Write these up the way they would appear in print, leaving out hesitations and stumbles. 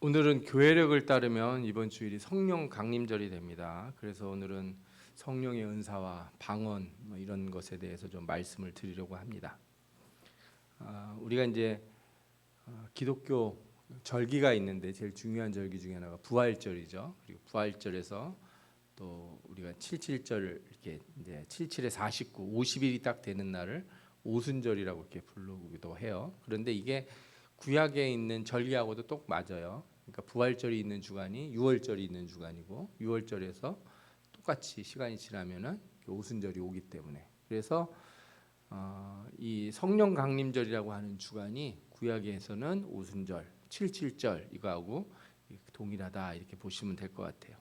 오늘은 교회력을 따르면 이번 주일이 성령 강림절이 됩니다. 그래서 오늘은 성령의 은사와 방언 이런 것에 대해서 좀 말씀을 드리려고 합니다. 우리가 이제 기독교 절기가 있는데 제일 중요한 절기 중에 하나가 부활절이죠. 그리고 부활절에서 또 우리가 77절 이렇게 이제 77에 49, 50일이 딱 되는 날을 오순절이라고 이렇게 부르기도 해요. 그런데 이게 구약에 있는 절기하고도 똑 맞아요. 그러니까 부활절이 있는 주간이 6월절이 있는 주간이고 6월절에서 똑같이 시간이 지나면은 오순절이 오기 때문에 그래서 이 성령 강림절이라고 하는 주간이 구약에서는 오순절, 77절 이거하고 동일하다 이렇게 보시면 될 것 같아요.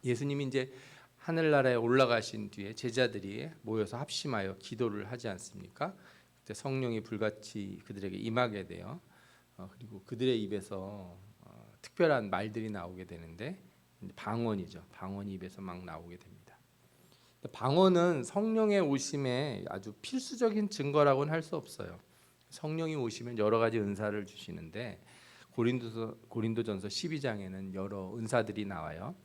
예수님이 이제 하늘나라에 올라가신 뒤에 제자들이 모여서 합심하여 기도를 하지 않습니까? 그때 성령이 불같이 그들에게 임하게 돼요. 그리고 그들의 입에서 특별한 말들이 나오게 되는데 방언이죠. 방언이 입에서 막 나오게 됩니다. 방언은 성령의 오심에 아주 필수적인 증거라고는 할 수 없어요. 성령이 오시면 여러 가지 은사를 주시는데 고린도전서 12장에는 여러 은사들이 나와요.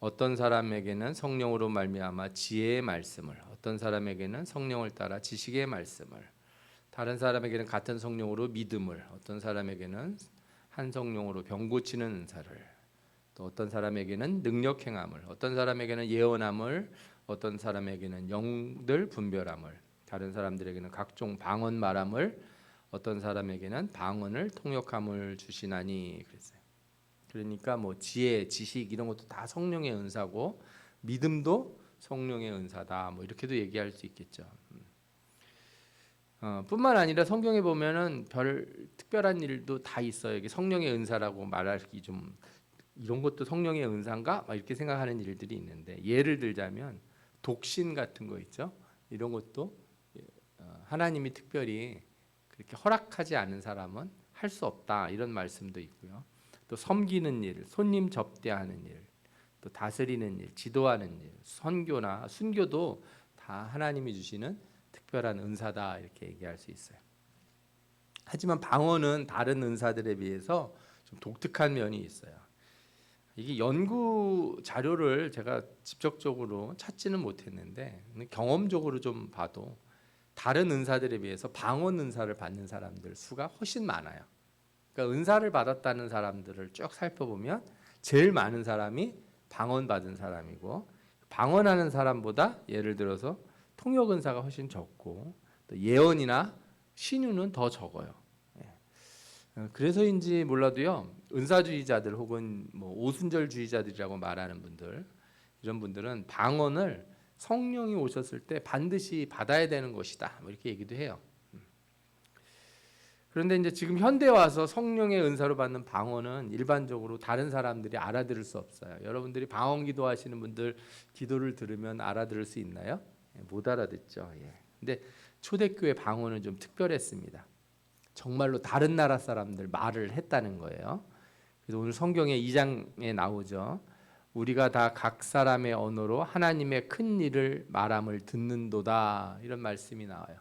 어떤 사람에게는 성령으로 말미암아 지혜의 말씀을, 어떤 사람에게는 성령을 따라 지식의 말씀을, 다른 사람에게는 같은 성령으로 믿음을, 어떤 사람에게는 한 성령으로 병 고치는 은사를, 또 어떤 사람에게는 능력 행함을, 어떤 사람에게는 예언함을, 어떤 사람에게는 영들 분별함을, 다른 사람들에게는 각종 방언 말함을, 어떤 사람에게는 방언을 통역함을 주시나니 그랬어요. 그러니까 뭐 지혜, 지식 이런 것도 다 성령의 은사고 믿음도 성령의 은사다. 뭐 이렇게도 얘기할 수 있겠죠. 뿐만 아니라 성경에 보면은 별 특별한 일도 다 있어요. 이게 성령의 은사라고 말하기 좀 이런 것도 성령의 은사인가? 막 이렇게 생각하는 일들이 있는데 예를 들자면 독신 같은 거 있죠. 이런 것도 하나님이 특별히 그렇게 허락하지 않은 사람은 할 수 없다. 이런 말씀도 있고요. 또 섬기는 일, 손님 접대하는 일, 또 다스리는 일, 지도하는 일, 선교나 순교도 다 하나님이 주시는 특별한 은사다 이렇게 얘기할 수 있어요. 하지만 방언은 다른 은사들에 비해서 좀 독특한 면이 있어요. 이게 연구 자료를 제가 직접적으로 찾지는 못했는데 경험적으로 좀 봐도 다른 은사들에 비해서 방언 은사를 받는 사람들 수가 훨씬 많아요. 그러니까 은사를 받았다는 사람들을 쭉 살펴보면 제일 많은 사람이 방언 받은 사람이고 방언하는 사람보다 예를 들어서 통역 은사가 훨씬 적고 또 예언이나 신유는 더 적어요. 그래서인지 몰라도요 은사주의자들 혹은 뭐 오순절주의자들이라고 말하는 분들 이런 분들은 방언을 성령이 오셨을 때 반드시 받아야 되는 것이다 뭐 이렇게 얘기도 해요. 그런데 이제 지금 현대 와서 성령의 은사로 받는 방언은 일반적으로 다른 사람들이 알아들을 수 없어요. 여러분들이 방언 기도하시는 분들 기도를 들으면 알아들을 수 있나요? 못 알아듣죠. 근데 초대교회 방언은 좀 특별했습니다. 정말로 다른 나라 사람들 말을 했다는 거예요. 그래서 오늘 성경에 2장에 나오죠. 우리가 다 각 사람의 언어로 하나님의 큰 일을 말함을 듣는도다 이런 말씀이 나와요.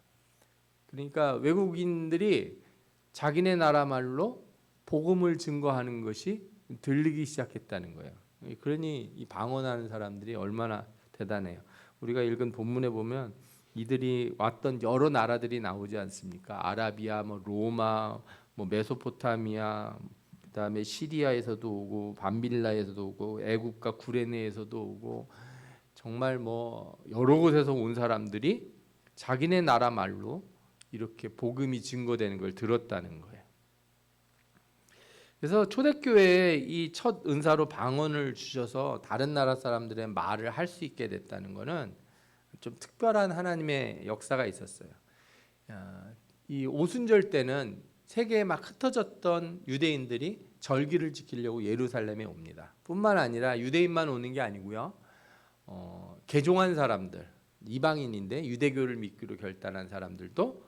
그러니까 외국인들이 자기네 나라 말로 복음을 증거하는 것이 들리기 시작했다는 거예요. 그러니 이 방언하는 사람들이 얼마나 대단해요. 우리가 읽은 본문에 보면 이들이 왔던 여러 나라들이 나오지 않습니까? 아라비아, 뭐 로마, 뭐 메소포타미아, 그다음에 시리아에서도 오고 밤빌라에서도 오고 애국과 구레네에서도 오고 정말 뭐 여러 곳에서 온 사람들이 자기네 나라 말로 이렇게 복음이 증거되는 걸 들었다는 거예요. 그래서 초대교회에 이 첫 은사로 방언을 주셔서 다른 나라 사람들의 말을 할 수 있게 됐다는 것은 좀 특별한 하나님의 역사가 있었어요. 이 오순절 때는 세계에 막 흩어졌던 유대인들이 절기를 지키려고 예루살렘에 옵니다. 뿐만 아니라 유대인만 오는 게 아니고요. 개종한 사람들, 이방인인데 유대교를 믿기로 결단한 사람들도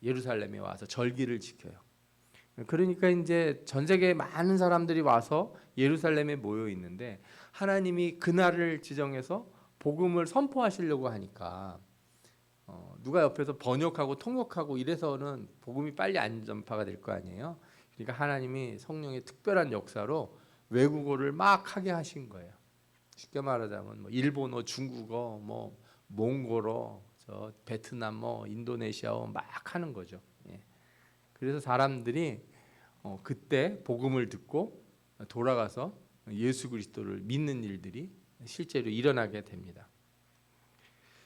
예루살렘에 와서 절기를 지켜요. 그러니까 이제 전 세계에 많은 사람들이 와서 예루살렘에 모여 있는데 하나님이 그날을 지정해서 복음을 선포하시려고 하니까 누가 옆에서 번역하고 통역하고 이래서는 복음이 빨리 안 전파가 될 거 아니에요. 그러니까 하나님이 성령의 특별한 역사로 외국어를 막 하게 하신 거예요. 쉽게 말하자면 뭐 일본어, 중국어, 뭐 몽골어, 저 베트남, 뭐 인도네시아어 막 하는 거죠. 예. 그래서 사람들이 그때 복음을 듣고 돌아가서 예수 그리스도를 믿는 일들이 실제로 일어나게 됩니다.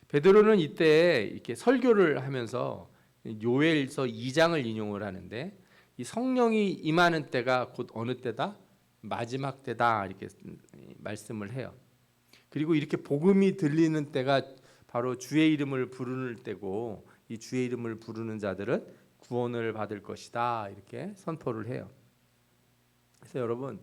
베드로는 이때 이렇게 설교를 하면서 요엘서 2장을 인용을 하는데 이 성령이 임하는 때가 곧 어느 때다? 마지막 때다 이렇게 말씀을 해요. 그리고 이렇게 복음이 들리는 때가 바로 주의 이름을 부르는 때고 이 주의 이름을 부르는 자들은 구원을 받을 것이다 이렇게 선포를 해요. 그래서 여러분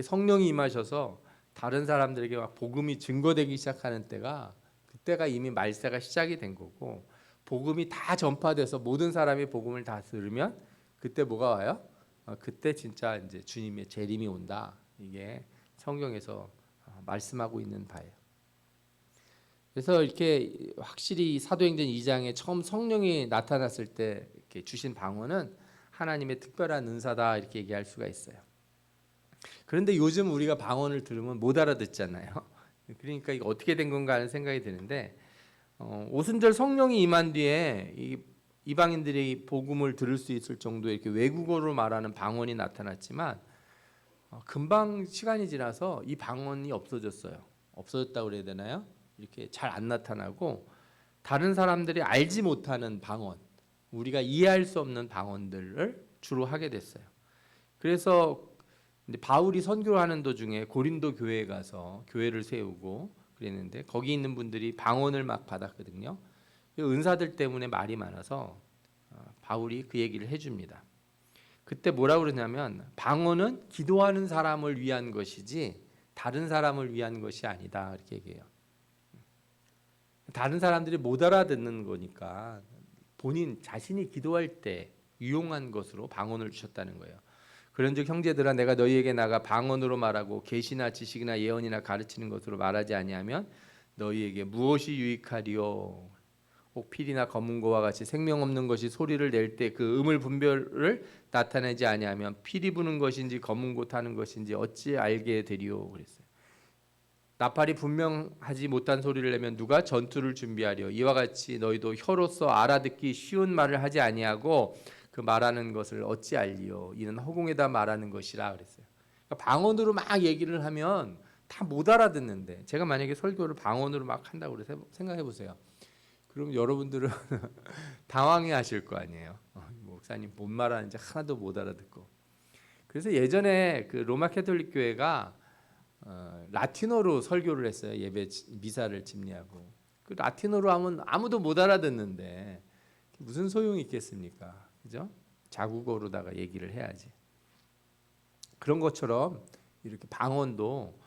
성령이 임하셔서 다른 사람들에게 막 복음이 증거되기 시작하는 때가 그때가 이미 말세가 시작이 된 거고 복음이 다 전파돼서 모든 사람이 복음을 다 들으면 그때 뭐가 와요? 그때 진짜 이제 주님의 재림이 온다. 이게 성경에서 말씀하고 있는 바예요. 그래서 이렇게 확실히 사도행전 2장에 처음 성령이 나타났을 때 이렇게 주신 방언은 하나님의 특별한 은사다 이렇게 얘기할 수가 있어요. 그런데 요즘 우리가 방언을 들으면 못 알아듣잖아요. 그러니까 이거 어떻게 된 건가 하는 생각이 드는데 오순절 성령이 임한 뒤에 이방인들이 복음을 들을 수 있을 정도의 이렇게 외국어로 말하는 방언이 나타났지만 금방 시간이 지나서 이 방언이 없어졌어요. 없어졌다고 그래야 되나요? 이렇게 잘 안 나타나고 다른 사람들이 알지 못하는 방언, 우리가 이해할 수 없는 방언들을 주로 하게 됐어요. 그래서 바울이 선교하는 도중에 고린도 교회에 가서 교회를 세우고 그랬는데 거기 있는 분들이 방언을 막 받았거든요. 은사들 때문에 말이 많아서 바울이 그 얘기를 해줍니다. 그때 뭐라고 그러냐면 방언은 기도하는 사람을 위한 것이지 다른 사람을 위한 것이 아니다 이렇게 얘기해요. 다른 사람들이 못 알아듣는 거니까 본인 자신이 기도할 때 유용한 것으로 방언을 주셨다는 거예요. 그런즉 형제들아 내가 너희에게 나가 방언으로 말하고 계시나 지식이나 예언이나 가르치는 것으로 말하지 아니하면 너희에게 무엇이 유익하리요? 혹 필이나 검은고와 같이 생명 없는 것이 소리를 낼 때 그 음을 분별을 나타내지 아니하면 필이 부는 것인지 검은고 타는 것인지 어찌 알게 되리요? 그랬어요. 나팔이 분명하지 못한 소리를 내면 누가 전투를 준비하려? 이와 같이 너희도 혀로서 알아듣기 쉬운 말을 하지 아니하고 그 말하는 것을 어찌 알리요? 이는 허공에다 말하는 것이라 그랬어요. 그러니까 방언으로 막 얘기를 하면 다 못 알아듣는데 제가 만약에 설교를 방언으로 막 한다고 그래서 생각해 보세요. 그럼 여러분들은 당황해하실 거 아니에요. 목사님 뭔 말하는지 하나도 못 알아듣고. 그래서 예전에 그 로마 캐톨릭 교회가 라틴어로 설교를 했어요. 예배 미사를 집례하고. 그 라틴어로 하면 아무도 못 알아듣는데 무슨 소용이 있겠습니까? 그죠? 자국어로다가 얘기를 해야지. 그런 것처럼 이렇게 방언도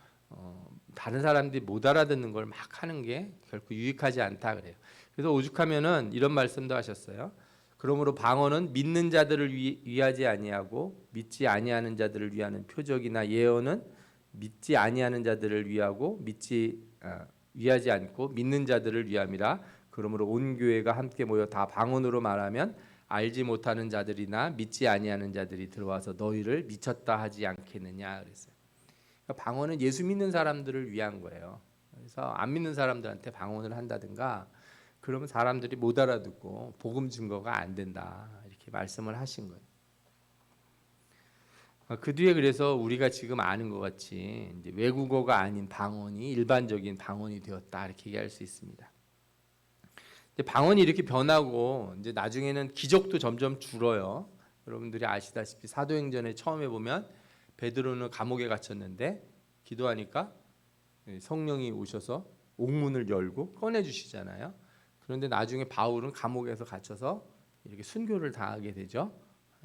다른 사람들이 못 알아듣는 걸 막 하는 게 결코 유익하지 않다 그래요. 그래서 오죽하면은 이런 말씀도 하셨어요. 그러므로 방언은 믿는 자들을 위하지 아니하고 믿지 아니하는 자들을 위하는 표적이나 예언은 믿지 아니하는 자들을 위하고 위하지 않고 믿는 자들을 위함이라. 그러므로 온 교회가 함께 모여 다 방언으로 말하면 알지 못하는 자들이나 믿지 아니하는 자들이 들어와서 너희를 미쳤다 하지 않겠느냐 그랬어요. 그러니까 방언은 예수 믿는 사람들을 위한 거예요. 그래서 안 믿는 사람들한테 방언을 한다든가 그러면 사람들이 못 알아듣고 복음 증거가 안 된다 이렇게 말씀을 하신 거예요. 그 뒤에 그래서 우리가 지금 아는 것 같이 이제 외국어가 아닌 방언이 일반적인 방언이 되었다 이렇게 얘기할 수 있습니다. 방언이 이렇게 변하고 이제 나중에는 기적도 점점 줄어요. 여러분들이 아시다시피 사도행전에 처음에 보면 베드로는 감옥에 갇혔는데 기도하니까 성령이 오셔서 옥문을 열고 꺼내 주시잖아요. 그런데 나중에 바울은 감옥에서 갇혀서 이렇게 순교를 당하게 되죠.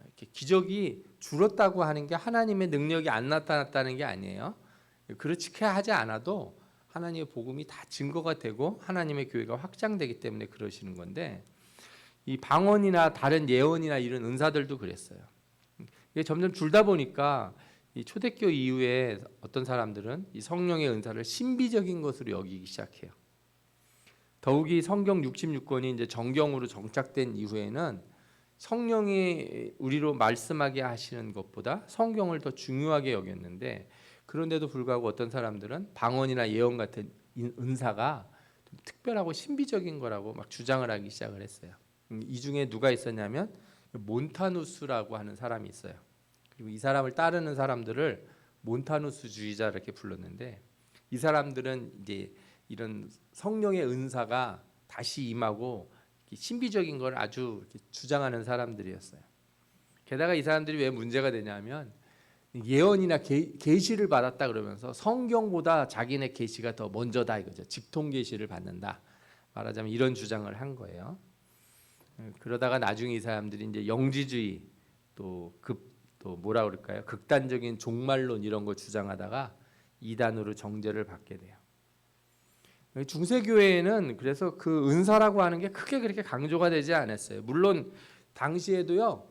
이렇게 기적이 줄었다고 하는 게 하나님의 능력이 안 나타났다는 게 아니에요. 그렇게 하지 않아도 하나님의 복음이 다 증거가 되고 하나님의 교회가 확장되기 때문에 그러시는 건데 이 방언이나 다른 예언이나 이런 은사들도 그랬어요. 이게 점점 줄다 보니까 이 초대교 이후에 어떤 사람들은 이 성령의 은사를 신비적인 것으로 여기기 시작해요. 더욱이 성경 66권이 이제 정경으로 정착된 이후에는 성령이 우리로 말씀하게 하시는 것보다 성경을 더 중요하게 여겼는데, 그런데도 불구하고 어떤 사람들은 방언이나 예언 같은 은사가 좀 특별하고 신비적인 거라고 막 주장을 하기 시작을 했어요. 이 중에 누가 있었냐면 몬타누스라고 하는 사람이 있어요. 그리고 이 사람을 따르는 사람들을 몬타누스주의자 이렇게 불렀는데, 이 사람들은 이제 이런 성령의 은사가 다시 임하고 신비적인 걸 아주 주장하는 사람들이었어요. 게다가 이 사람들이 왜 문제가 되냐면 예언이나 계시를 받았다 그러면서 성경보다 자기네 계시가 더 먼저다 이거죠. 직통 계시를 받는다. 말하자면 이런 주장을 한 거예요. 그러다가 나중에 이 사람들이 이제 영지주의 또 뭐라 그럴까요? 극단적인 종말론 이런 거 주장하다가 이단으로 정죄를 받게 돼요. 중세교회에는 그래서 그 은사라고 하는 게 크게 그렇게 강조가 되지 않았어요. 물론 당시에도요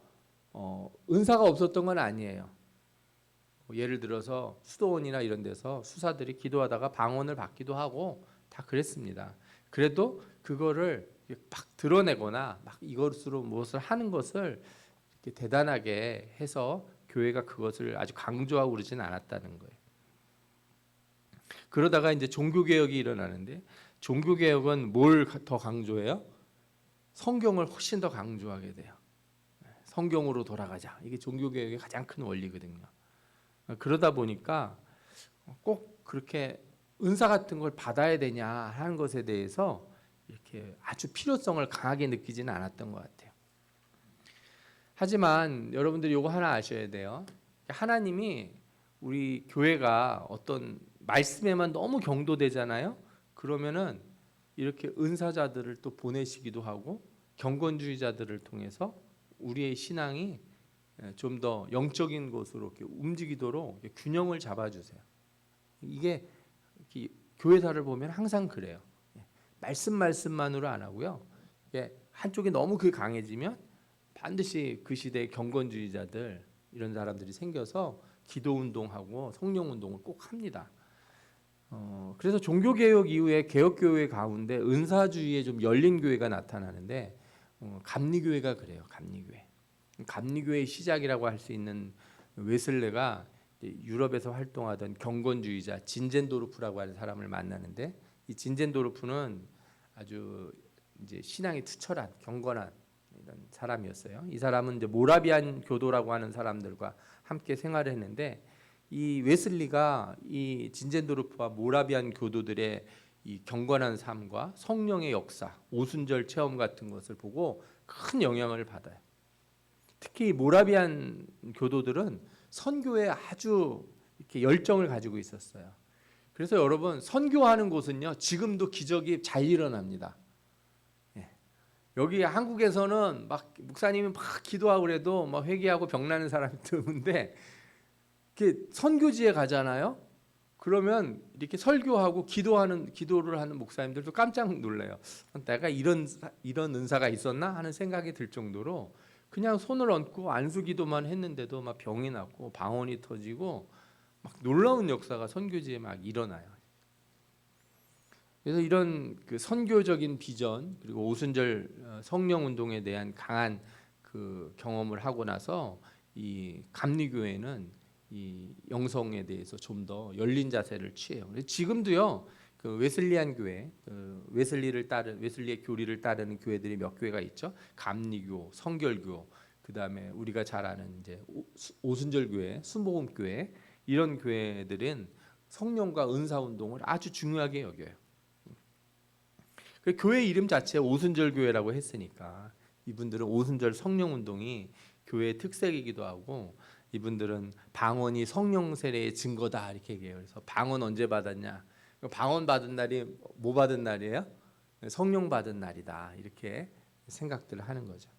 은사가 없었던 건 아니에요. 예를 들어서 수도원이나 이런 데서 수사들이 기도하다가 방언을 받기도 하고 다 그랬습니다. 그래도 그거를 막 드러내거나 막 이것으로 무엇을 하는 것을 이렇게 대단하게 해서 교회가 그것을 아주 강조하고 그러진 않았다는 거예요. 그러다가 이제 종교개혁이 일어나는데, 종교개혁은 뭘 더 강조해요? 성경을 훨씬 더 강조하게 돼요. 성경으로 돌아가자. 이게 종교개혁의 가장 큰 원리거든요. 그러다 보니까 꼭 그렇게 은사 같은 걸 받아야 되냐 하는 것에 대해서 이렇게 아주 필요성을 강하게 느끼지는 않았던 것 같아요. 하지만 여러분들이 이거 하나 아셔야 돼요. 하나님이 우리 교회가 어떤 말씀에만 너무 경도되잖아요. 그러면은 이렇게 은사자들을 또 보내시기도 하고 경건주의자들을 통해서 우리의 신앙이 좀 더 영적인 곳으로 이렇게 움직이도록 이렇게 균형을 잡아주세요. 이게 교회사를 보면 항상 그래요. 말씀만으로 안 하고요. 한쪽이 너무 그게 강해지면 반드시 그 시대의 경건주의자들 이런 사람들이 생겨서 기도 운동하고 성령 운동을 꼭 합니다. 그래서 종교개혁 이후에 개혁교회 가운데 은사주의에 좀 열린 교회가 나타나는데 감리교회가 그래요. 감리교회의 시작이라고 할 수 있는 웨슬레가 유럽에서 활동하던 경건주의자 진젠도르프라고 하는 사람을 만나는데, 이 진젠도르프는 아주 이제 신앙이 투철한 경건한 이런 사람이었어요. 이 사람은 이제 모라비안 교도라고 하는 사람들과 함께 생활을 했는데, 이 웨슬리가 이 진젠도르프와 모라비안 교도들의 이 경건한 삶과 성령의 역사, 오순절 체험 같은 것을 보고 큰 영향을 받아요. 특히 모라비안 교도들은 선교에 아주 이렇게 열정을 가지고 있었어요. 그래서 여러분, 선교하는 곳은요 지금도 기적이 잘 일어납니다. 여기 한국에서는 막 목사님이 막 기도하고 그래도 막 회개하고 병나는 사람이 드문데, 이렇게 선교지에 가잖아요. 그러면 이렇게 설교하고 기도를 하는 목사님들도 깜짝 놀래요. 내가 이런 은사가 있었나 하는 생각이 들 정도로 그냥 손을 얹고 안수기도만 했는데도 막 병이 났고 방언이 터지고 막 놀라운 역사가 선교지에 막 일어나요. 그래서 이런 그 선교적인 비전 그리고 오순절 성령 운동에 대한 강한 그 경험을 하고 나서 이 감리교회는 이 영성에 대해서 좀 더 열린 자세를 취해요. 지금도요 그 웨슬리안 교회, 웨슬리의 교리를 따르는 교회들이 몇 교회가 있죠. 감리교, 성결교, 그 다음에 우리가 잘 아는 이제 오순절 교회, 순복음 교회, 이런 교회들은 성령과 은사 운동을 아주 중요하게 여겨요. 그 교회 이름 자체 오순절 교회라고 했으니까 이분들은 오순절 성령 운동이 교회의 특색이기도 하고, 이분들은 방언이 성령 세례의 증거다 이렇게 얘기해요. 그래서 방언 언제 받았냐? 방언 받은 날이 뭐 받은 날이에요? 성령 받은 날이다 이렇게 생각들을 하는 거죠.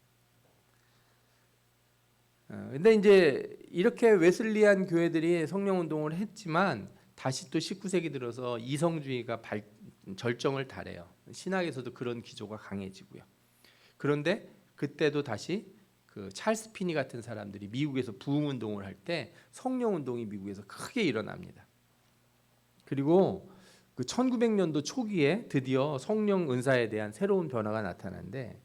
근데 이제 이렇게 웨슬리안 교회들이 성령 운동을 했지만 다시 또 19세기 들어서 이성주의가 절정을 달해요. 신학에서도 그런 기조가 강해지고요. 그런데 그때도 다시 그 찰스 피니 같은 사람들이 미국에서 부흥 운동을 할 때 성령 운동이 미국에서 크게 일어납니다. 그리고 그 1900년도 초기에 드디어 성령 은사에 대한 새로운 변화가 나타나는데,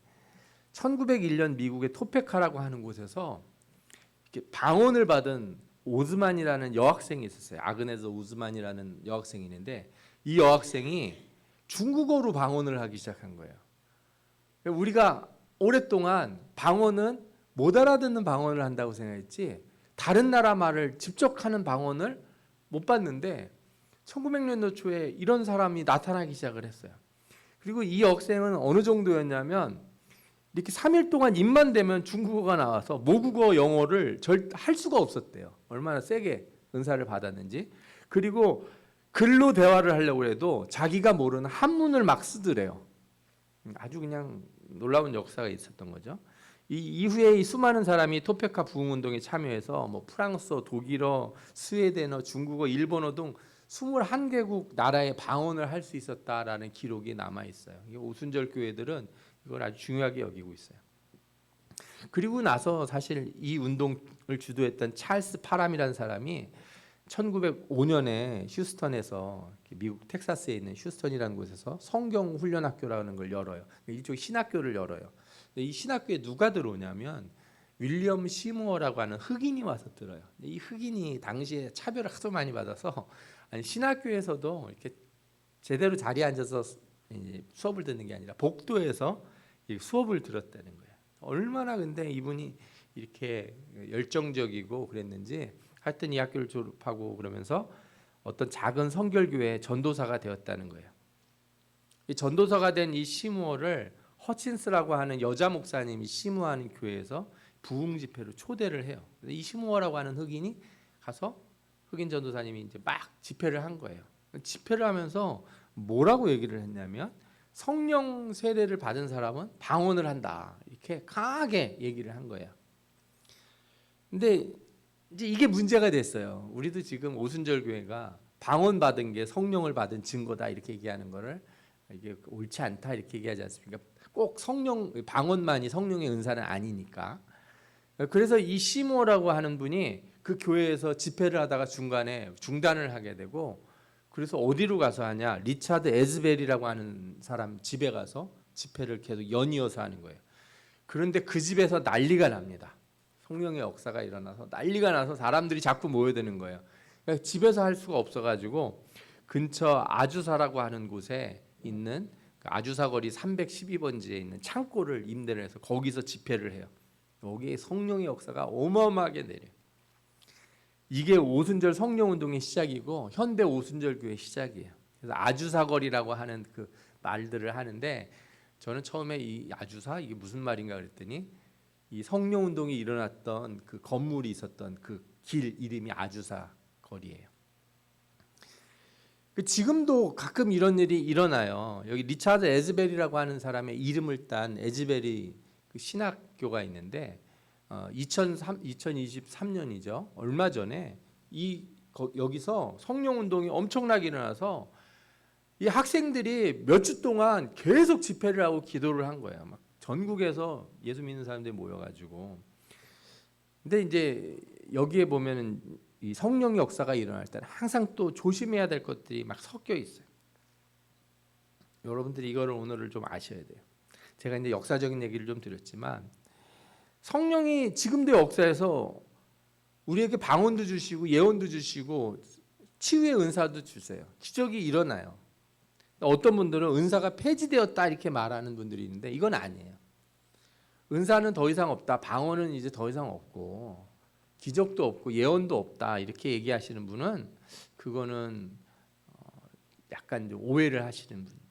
1901년 미국의 토페카라고 하는 곳에서 이렇게 방언을 받은 오즈만이라는 여학생이 있었어요. 아그네스 오즈만이라는 여학생이 있는데 이 여학생이 중국어로 방언을 하기 시작한 거예요. 우리가 오랫동안 방언은 못 알아듣는 방언을 한다고 생각했지 다른 나라 말을 직접 하는 방언을 못 봤는데 1900년도 초에 이런 사람이 나타나기 시작을 했어요. 그리고 이 여학생은 어느 정도였냐면 이렇게 3일 동안 입만 대면 중국어가 나와서 모국어 영어를 할 수가 없었대요. 얼마나 세게 은사를 받았는지. 그리고 글로 대화를 하려고 해도 자기가 모르는 한문을 막 쓰더래요. 아주 그냥 놀라운 역사가 있었던 거죠. 이 이후에 이 수많은 사람이 토페카 부흥운동에 참여해서 뭐 프랑스어, 독일어, 스웨덴어, 중국어, 일본어 등 21개국 나라의 방언을 할 수 있었다라는 기록이 남아 있어요. 오순절 교회들은 이걸 아주 중요하게 여기고 있어요. 그리고 나서 사실 이 운동을 주도했던 찰스 파람이라는 사람이 1905년에 휴스턴에서 미국 텍사스에 있는 휴스턴이라는 곳에서 성경 훈련 학교라는 걸 열어요. 일종 신학교를 열어요. 이 신학교에 누가 들어오냐면 윌리엄 시무어라고 하는 흑인이 와서 들어요. 이 흑인이 당시에 차별을 하도 많이 받아서 신학교에서도 이렇게 제대로 자리에 앉아서 수업을 듣는 게 아니라 복도에서 수업을 들었다는 거예요. 얼마나 근데 이분이 이렇게 열정적이고 그랬는지 하여튼 이 학교를 졸업하고 그러면서 어떤 작은 성결교회 전도사가 되었다는 거예요. 이 전도사가 된 이 시무어를 허친스라고 하는 여자 목사님이 시무하는 교회에서 부흥 집회로 초대를 해요. 이 시무어라고 하는 흑인이 가서 흑인 전도사님이 이제 막 집회를 한 거예요. 집회를 하면서 뭐라고 얘기를 했냐면 성령 세례를 받은 사람은 방언을 한다. 이렇게 강하게 얘기를 한 거예요. 근데 이제 이게 문제가 됐어요. 우리도 지금 오순절 교회가 방언 받은 게 성령을 받은 증거다 이렇게 얘기하는 거를 이게 옳지 않다 이렇게 얘기하지 않습니까? 꼭 성령 방언만이 성령의 은사는 아니니까. 그래서 이 시모라고 하는 분이 그 교회에서 집회를 하다가 중간에 중단을 하게 되고 그래서 어디로 가서 하냐? 리차드 에즈벨이라고 하는 사람 집에 가서 집회를 계속 연이어서 하는 거예요. 그런데 그 집에서 난리가 납니다. 성령의 역사가 일어나서 난리가 나서 사람들이 자꾸 모여드는 거예요. 그러니까 집에서 할 수가 없어가지고 근처 아주사라고 하는 곳에 있는 아주사 거리 312번지에 있는 창고를 임대를 해서 거기서 집회를 해요. 여기에 성령의 역사가 어마어마하게 내려요. 이게 오순절 성령운동의 시작이고 현대 오순절 교회 시작이에요. 그래서 아주사 거리라고 하는 그 말들을 하는데 저는 처음에 이 아주사 이게 무슨 말인가 그랬더니 이 성령운동이 일어났던 그 건물이 있었던 그 길 이름이 아주사 거리예요. 지금도 가끔 이런 일이 일어나요. 여기 리차드 에즈벨이라고 하는 사람의 이름을 딴 에즈벨이 그 신학교가 있는데 2023년이죠. 얼마 전에 여기서 성령운동이 엄청나게 일어나서 이 학생들이 몇 주 동안 계속 집회를 하고 기도를 한 거예요. 막 전국에서 예수 믿는 사람들이 모여가지고. 근데 이제 여기에 보면은 이 성령의 역사가 일어날 때는 항상 또 조심해야 될 것들이 막 섞여 있어요. 여러분들이 이거를 오늘을 좀 아셔야 돼요. 제가 이제 역사적인 얘기를 좀 드렸지만 성령이 지금도 역사에서 우리에게 방언도 주시고 예언도 주시고 치유의 은사도 주세요. 기적이 일어나요. 어떤 분들은 은사가 폐지되었다 이렇게 말하는 분들이 있는데 이건 아니에요. 은사는 더 이상 없다. 방언은 이제 더 이상 없고 기적도 없고 예언도 없다 이렇게 얘기하시는 분은 그거는 약간 오해를 하시는 분들.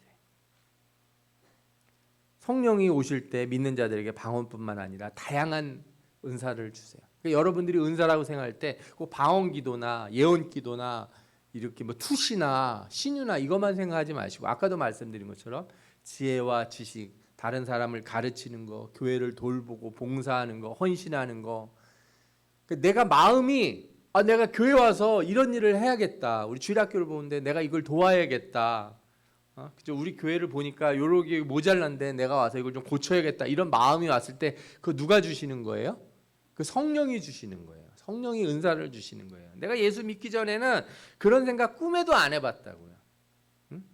성령이 오실 때 믿는 자들에게 방언뿐만 아니라 다양한 은사를 주세요. 그러니까 여러분들이 은사라고 생각할 때 꼭 방언 기도나 예언 기도나 이렇게 뭐 투시나 신유나 이것만 생각하지 마시고 아까도 말씀드린 것처럼 지혜와 지식, 다른 사람을 가르치는 거, 교회를 돌보고 봉사하는 거, 헌신하는 거. 내가 마음이 내가 교회 와서 이런 일을 해야겠다. 우리 주일학교를 보는데 내가 이걸 도와야겠다. 그죠? 우리 교회를 보니까 요렇게 모자란데 내가 와서 이걸 좀 고쳐야겠다. 이런 마음이 왔을 때 그거 누가 주시는 거예요? 그 성령이 주시는 거예요. 성령이 은사를 주시는 거예요. 내가 예수 믿기 전에는 그런 생각 꿈에도 안 해봤다고요. 응?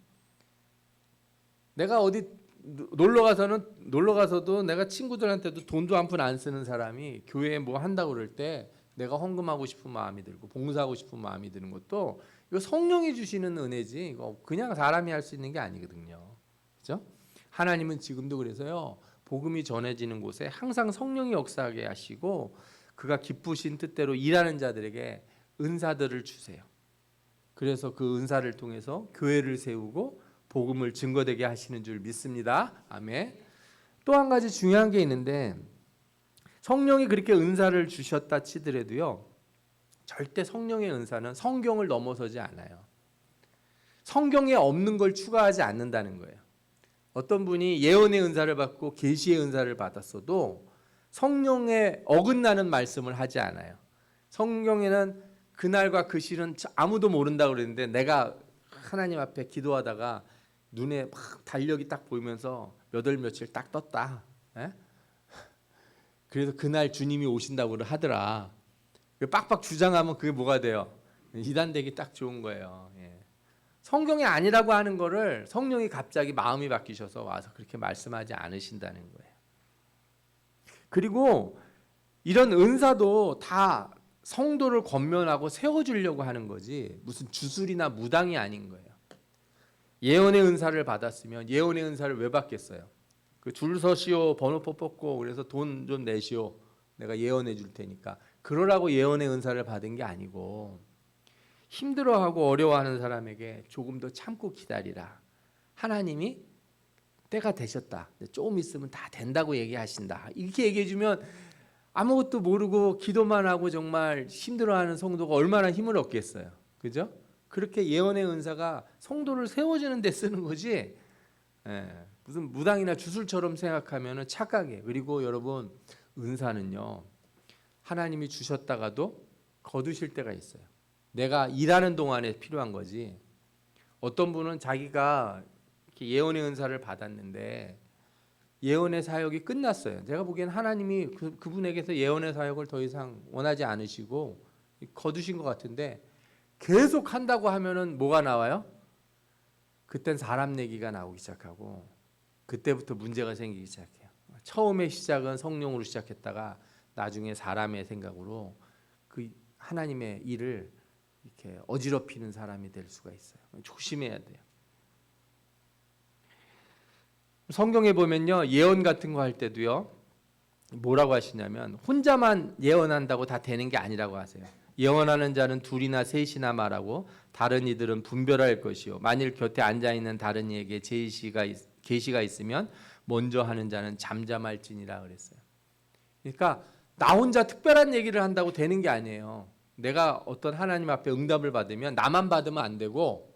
내가 어디 놀러 가서도 내가 친구들한테도 돈도 한 푼 안 쓰는 사람이 교회에 뭐 한다고 그럴 때 내가 헌금하고 싶은 마음이 들고 봉사하고 싶은 마음이 드는 것도 이거 성령이 주시는 은혜지 이거 그냥 사람이 할 수 있는 게 아니거든요. 그렇죠? 하나님은 지금도 그래서요. 복음이 전해지는 곳에 항상 성령이 역사하게 하시고 그가 기쁘신 뜻대로 일하는 자들에게 은사들을 주세요. 그래서 그 은사를 통해서 교회를 세우고 복음을 증거되게 하시는 줄 믿습니다. 아멘. 또 한 가지 중요한 게 있는데 성령이 그렇게 은사를 주셨다 치더라도요. 절대 성령의 은사는 성경을 넘어서지 않아요. 성경에 없는 걸 추가하지 않는다는 거예요. 어떤 분이 예언의 은사를 받고 계시의 은사를 받았어도 성령에 어긋나는 말씀을 하지 않아요. 성경에는 그날과 그 시는 아무도 모른다고 그랬는데 내가 하나님 앞에 기도하다가 눈에 막 달력이 딱 보이면서 몇 월 며칠 딱 떴다. 에? 그래서 그날 주님이 오신다고 하더라. 빡빡 주장하면 그게 뭐가 돼요? 이단되기 딱 좋은 거예요. 예. 성경이 아니라고 하는 거를 성령이 갑자기 마음이 바뀌셔서 와서 그렇게 말씀하지 않으신다는 거예요. 그리고 이런 은사도 다 성도를 권면하고 세워주려고 하는 거지 무슨 주술이나 무당이 아닌 거예요. 예언의 은사를 받았으면 예언의 은사를 왜 받겠어요? 그 줄 서시오, 번호표 뽑고 그래서 돈 좀 내시오. 내가 예언해 줄 테니까. 그러라고 예언의 은사를 받은 게 아니고 힘들어하고 어려워하는 사람에게 조금 더 참고 기다리라. 하나님이 때가 되셨다. 조금 있으면 다 된다고 얘기하신다. 이렇게 얘기해 주면 아무것도 모르고 기도만 하고 정말 힘들어하는 성도가 얼마나 힘을 얻겠어요. 그죠? 그렇게 예언의 은사가 성도를 세워주는 데 쓰는 거지. 무슨 무당이나 주술처럼 생각하면 착각이에요. 그리고 여러분 은사는요. 하나님이 주셨다가도 거두실 때가 있어요. 내가 일하는 동안에 필요한 거지. 어떤 분은 자기가 이렇게 예언의 은사를 받았는데 예언의 사역이 끝났어요. 제가 보기엔 하나님이 그분에게서 예언의 사역을 더 이상 원하지 않으시고 거두신 것 같은데 계속 한다고 하면은 뭐가 나와요? 그땐 사람 얘기가 나오기 시작하고 그때부터 문제가 생기기 시작해요. 처음에 시작은 성령으로 시작했다가 나중에 사람의 생각으로 그 하나님의 일을 이렇게 어지럽히는 사람이 될 수가 있어요. 조심해야 돼요. 성경에 보면요 예언 같은 거 할 때도요 뭐라고 하시냐면 혼자만 예언한다고 다 되는 게 아니라고 하세요. 예언하는 자는 둘이나 셋이나 말하고 다른 이들은 분별할 것이요 만일 곁에 앉아 있는 다른 이에게 계시가 있으면 먼저 하는 자는 잠잠할지니라 그랬어요. 그러니까 나 혼자 특별한 얘기를 한다고 되는 게 아니에요. 내가 어떤 하나님 앞에 응답을 받으면 나만 받으면 안 되고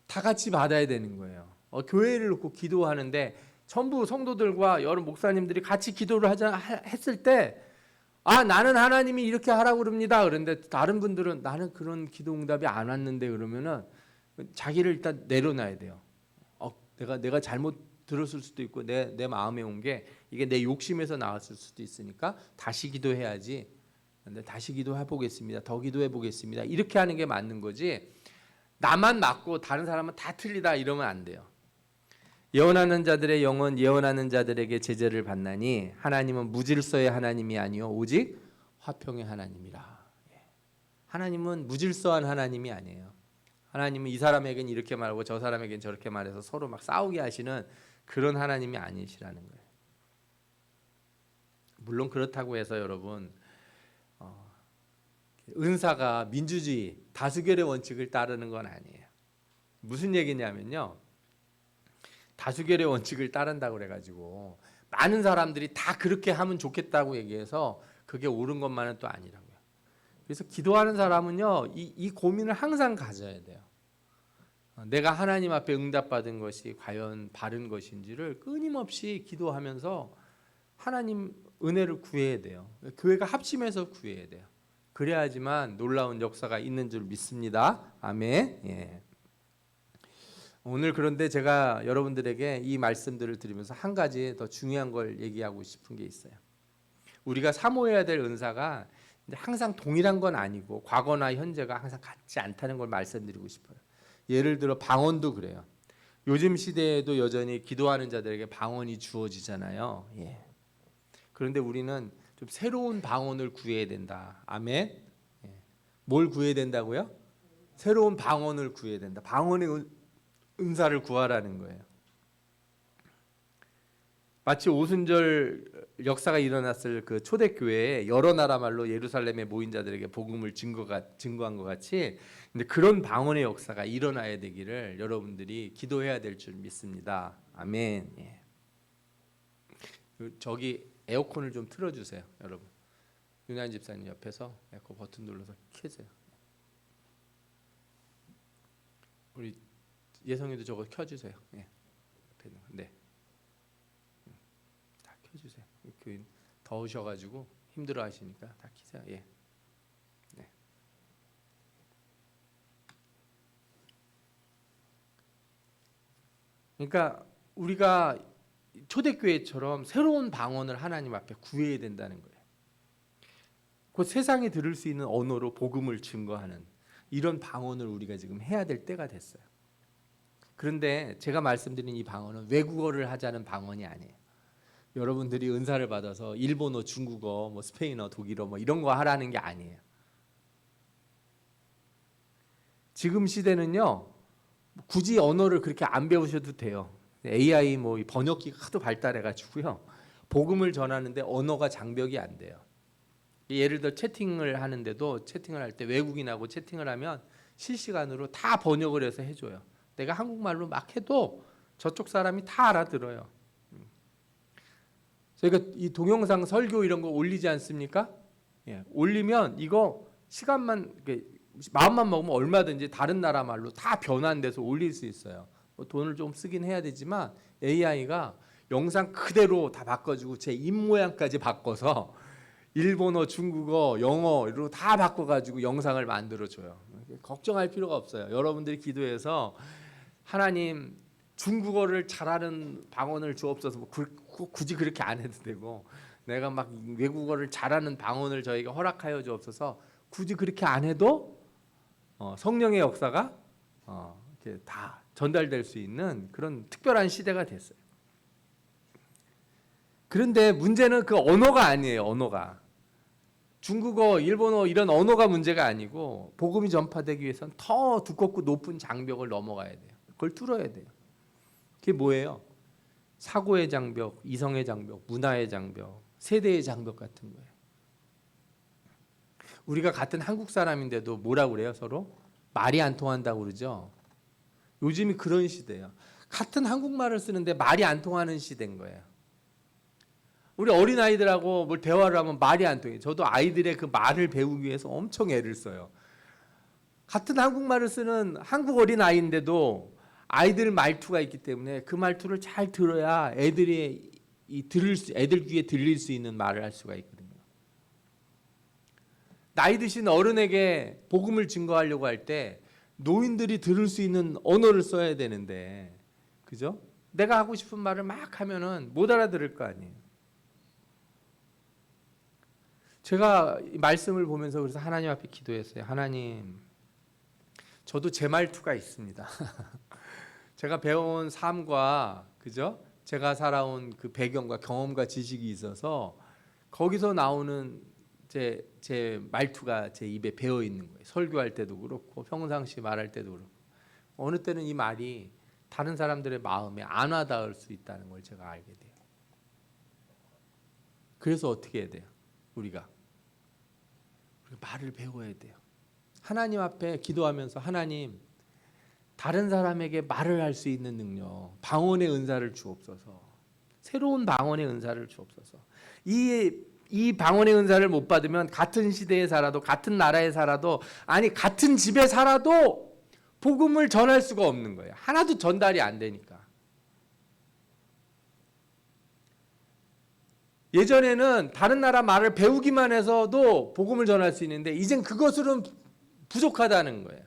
다 같이 받아야 되는 거예요. 교회를 놓고 기도하는데 전부 성도들과 여러 목사님들이 같이 기도를 했을 때 나는 하나님이 이렇게 하라고 그럽니다. 그런데 다른 분들은 나는 그런 기도 응답이 안 왔는데 그러면은 자기를 일단 내려놔야 돼요. 내가 잘못 들었을 수도 있고 내 마음에 온 게 이게 내 욕심에서 나왔을 수도 있으니까 다시 기도해야지. 근데 다시 기도해 보겠습니다. 더 기도해 보겠습니다. 이렇게 하는 게 맞는 거지. 나만 맞고 다른 사람은 다 틀리다 이러면 안 돼요. 예언하는 자들의 영은 예언하는 자들에게 제재를 받나니 하나님은 무질서의 하나님이 아니요 오직 화평의 하나님이라. 하나님은 무질서한 하나님이 아니에요. 하나님은 이 사람에겐 이렇게 말하고 저 사람에겐 저렇게 말해서 서로 막 싸우게 하시는 그런 하나님이 아니시라는 거예요. 물론 그렇다고 해서 여러분 은사가 민주주의 다수결의 원칙을 따르는 건 아니에요. 무슨 얘기냐면요. 다수결의 원칙을 따른다고 그래가지고 많은 사람들이 다 그렇게 하면 좋겠다고 얘기해서 그게 옳은 것만은 또 아니라고요. 그래서 기도하는 사람은요 이 고민을 항상 가져야 돼요. 내가 하나님 앞에 응답받은 것이 과연 바른 것인지를 끊임없이 기도하면서 하나님 은혜를 구해야 돼요. 교회가 합심해서 구해야 돼요. 그래야지만 놀라운 역사가 있는 줄 믿습니다. 아멘. 예. 오늘 그런데 제가 여러분들에게 이 말씀들을 드리면서 한 가지 더 중요한 걸 얘기하고 싶은 게 있어요. 우리가 사모해야 될 은사가 항상 동일한 건 아니고 과거나 현재가 항상 같지 않다는 걸 말씀드리고 싶어요. 예를 들어 방언도 그래요. 요즘 시대에도 여전히 기도하는 자들에게 방언이 주어지잖아요. 예. 그런데 우리는 좀 새로운 방언을 구해야 된다. 아멘. 예. 뭘 구해야 된다고요? 새로운 방언을 구해야 된다. 방언의 은사를 구하라는 거예요. 마치 오순절 역사가 일어났을 그 초대교회에 여러 나라 말로 예루살렘에 모인 자들에게 복음을 증거한 것 같이, 근데 그런 방언의 역사가 일어나야 되기를 여러분들이 기도해야 될 줄 믿습니다. 아멘. 예. 저기 에어컨을 좀 틀어주세요, 여러분. 윤한 집사님 옆에서 에어컨 버튼 눌러서 켜세요. 우리 예성이도 저거 켜주세요. 예. 네. 켜주세요. 그 더우셔가지고 힘들어하시니까 다 켜세요. 예. 네. 그러니까 우리가 초대교회처럼 새로운 방언을 하나님 앞에 구해야 된다는 거예요. 그 세상이 들을 수 있는 언어로 복음을 증거하는 이런 방언을 우리가 지금 해야 될 때가 됐어요. 그런데 제가 말씀드린 이 방언은 외국어를 하자는 방언이 아니에요. 여러분들이 은사를 받아서 일본어, 중국어, 뭐 스페인어, 독일어 뭐 이런 거 하라는 게 아니에요. 지금 시대는요, 굳이 언어를 그렇게 안 배우셔도 돼요. AI 뭐 번역기가 하도 발달해가지고요, 복음을 전하는데 언어가 장벽이 안 돼요. 예를 들어 채팅을 하는데도 채팅을 할 때 외국인하고 채팅을 하면 실시간으로 다 번역을 해서 해줘요. 내가 한국말로 막 해도 저쪽 사람이 다 알아들어요. 저희가 이 동영상 설교 이런 거 올리지 않습니까? 예, 올리면 이거 시간만 마음만 먹으면 얼마든지 다른 나라 말로 다 변환돼서 올릴 수 있어요. 뭐 돈을 좀 쓰긴 해야 되지만 AI가 영상 그대로 다 바꿔주고 제 입모양까지 바꿔서 일본어, 중국어, 영어 이런 다 바꿔가지고 영상을 만들어줘요. 걱정할 필요가 없어요. 여러분들이 기도해서 하나님 중국어를 잘하는 방언을 주옵소서, 뭐 굳이 그렇게 안 해도 되고, 내가 막 외국어를 잘하는 방언을 저희가 허락하여 주옵소서, 굳이 그렇게 안 해도 성령의 역사가 이렇게 다 전달될 수 있는 그런 특별한 시대가 됐어요. 그런데 문제는 그 언어가 아니에요. 언어가 중국어, 일본어 이런 언어가 문제가 아니고, 복음이 전파되기 위해서는 더 두껍고 높은 장벽을 넘어가야 돼요. 그걸 뚫어야 돼요. 그게 뭐예요? 사고의 장벽, 이성의 장벽, 문화의 장벽, 세대의 장벽 같은 거예요. 우리가 같은 한국 사람인데도 뭐라고 그래요? 서로 말이 안 통한다고 그러죠. 요즘이 그런 시대예요. 같은 한국말을 쓰는데 말이 안 통하는 시대인 거예요. 우리 어린아이들하고 뭘 대화를 하면 말이 안 통해요. 저도 아이들의 그 말을 배우기 위해서 엄청 애를 써요. 같은 한국말을 쓰는 한국 어린아이인데도 아이들 말투가 있기 때문에 그 말투를 잘 들어야 애들 귀에 들릴 수 있는 말을 할 수가 있거든요. 나이 드신 어른에게 복음을 증거하려고 할 때 노인들이 들을 수 있는 언어를 써야 되는데, 그죠? 내가 하고 싶은 말을 막 하면은 못 알아들을 거 아니에요. 제가 이 말씀을 보면서 그래서 하나님 앞에 기도했어요. 하나님, 저도 제 말투가 있습니다. 제가 배워온 삶과, 그죠? 제가 살아온 그 배경과 경험과 지식이 있어서 거기서 나오는 제 말투가 제 입에 배어 있는 거예요. 설교할 때도 그렇고 평상시 말할 때도 그렇고, 어느 때는 이 말이 다른 사람들의 마음에 안 와닿을 수 있다는 걸 제가 알게 돼요. 그래서 어떻게 해야 돼요? 우리가 말을 배워야 돼요. 하나님 앞에 기도하면서, 하나님, 다른 사람에게 말을 할 수 있는 능력, 방언의 은사를 주옵소서. 새로운 방언의 은사를 주옵소서. 이 방언의 은사를 못 받으면 같은 시대에 살아도, 같은 나라에 살아도, 아니 같은 집에 살아도 복음을 전할 수가 없는 거예요. 하나도 전달이 안 되니까. 예전에는 다른 나라 말을 배우기만 해서도 복음을 전할 수 있는데, 이젠 그것으로는 부족하다는 거예요.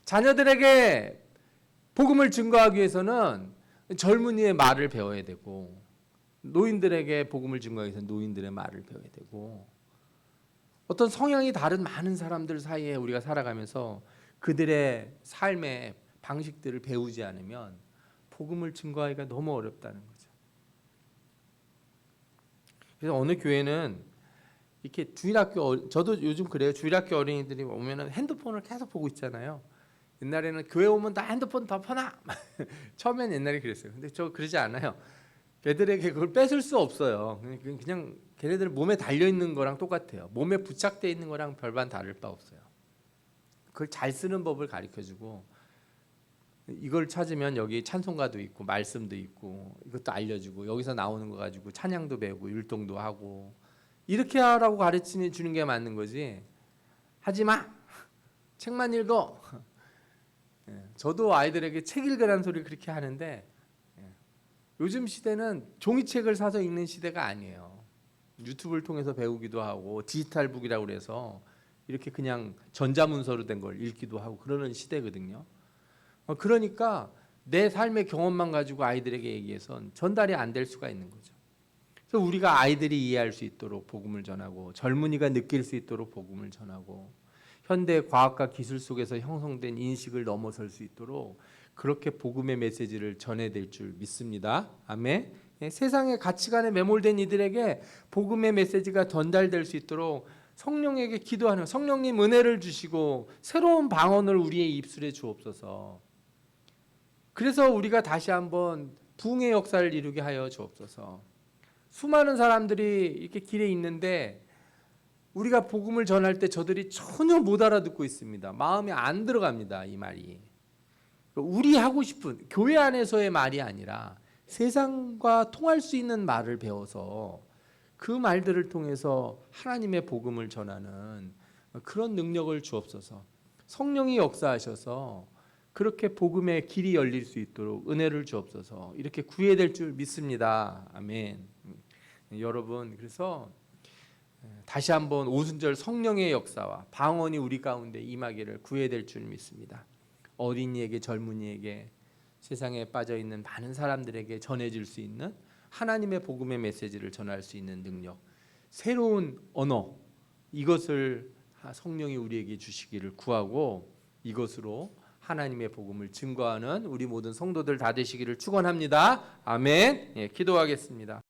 자녀들에게 복음을 증거하기 위해서는 젊은이의 말을 배워야 되고, 노인들에게 복음을 증거하기 위해서는 노인들의 말을 배워야 되고, 어떤 성향이 다른 많은 사람들 사이에 우리가 살아가면서 그들의 삶의 방식들을 배우지 않으면 복음을 증거하기가 너무 어렵다는 거죠. 그래서 어느 교회는 이렇게 주일학교, 저도 요즘 그래요. 주일학교 어린이들이 오면은 핸드폰을 계속 보고 있잖아요. 옛날에는 교회 오면 다 핸드폰 덮어놔. 처음엔 옛날에 그랬어요. 근데 저 그러지 않아요. 걔들에게 그걸 뺏을 수 없어요. 그냥 걔네들 몸에 달려 있는 거랑 똑같아요. 몸에 부착돼 있는 거랑 별반 다를 바 없어요. 그걸 잘 쓰는 법을 가르쳐주고, 이걸 찾으면 여기 찬송가도 있고 말씀도 있고 이것도 알려주고, 여기서 나오는 거 가지고 찬양도 배우고 율동도 하고, 이렇게 하라고 가르쳐 주는 게 맞는 거지. 하지 마. 책만 읽어. 저도 아이들에게 책 읽으라는 소리를 그렇게 하는데, 요즘 시대는 종이책을 사서 읽는 시대가 아니에요. 유튜브를 통해서 배우기도 하고 디지털북이라고 그래서 이렇게 그냥 전자문서로 된 걸 읽기도 하고 그러는 시대거든요. 그러니까 내 삶의 경험만 가지고 아이들에게 얘기해선 전달이 안 될 수가 있는 거죠. 그래서 우리가 아이들이 이해할 수 있도록 복음을 전하고, 젊은이가 느낄 수 있도록 복음을 전하고, 현대 과학과 기술 속에서 형성된 인식을 넘어설 수 있도록 그렇게 복음의 메시지를 전해야 될 줄 믿습니다. 아멘. 세상의 가치관에 매몰된 이들에게 복음의 메시지가 전달될 수 있도록 성령에게 기도하는, 성령님 은혜를 주시고 새로운 방언을 우리의 입술에 주옵소서. 그래서 우리가 다시 한번 부흥의 역사를 이루게 하여 주옵소서. 수많은 사람들이 이렇게 길에 있는데 우리가 복음을 전할 때 저들이 전혀 못 알아듣고 있습니다. 마음에 안 들어갑니다, 이 말이. 우리 하고 싶은 교회 안에서의 말이 아니라 세상과 통할 수 있는 말을 배워서 그 말들을 통해서 하나님의 복음을 전하는 그런 능력을 주옵소서. 성령이 역사하셔서 그렇게 복음의 길이 열릴 수 있도록 은혜를 주옵소서. 이렇게 구해야 될 줄 믿습니다. 아멘. 여러분, 그래서 다시 한번 오순절 성령의 역사와 방언이 우리 가운데 임하기를 구해야 될 줄 믿습니다. 어린이에게, 젊은이에게, 세상에 빠져있는 많은 사람들에게 전해질 수 있는 하나님의 복음의 메시지를 전할 수 있는 능력, 새로운 언어, 이것을 성령이 우리에게 주시기를 구하고, 이것으로 하나님의 복음을 증거하는 우리 모든 성도들 다 되시기를 축원합니다. 아멘. 기도하겠습니다.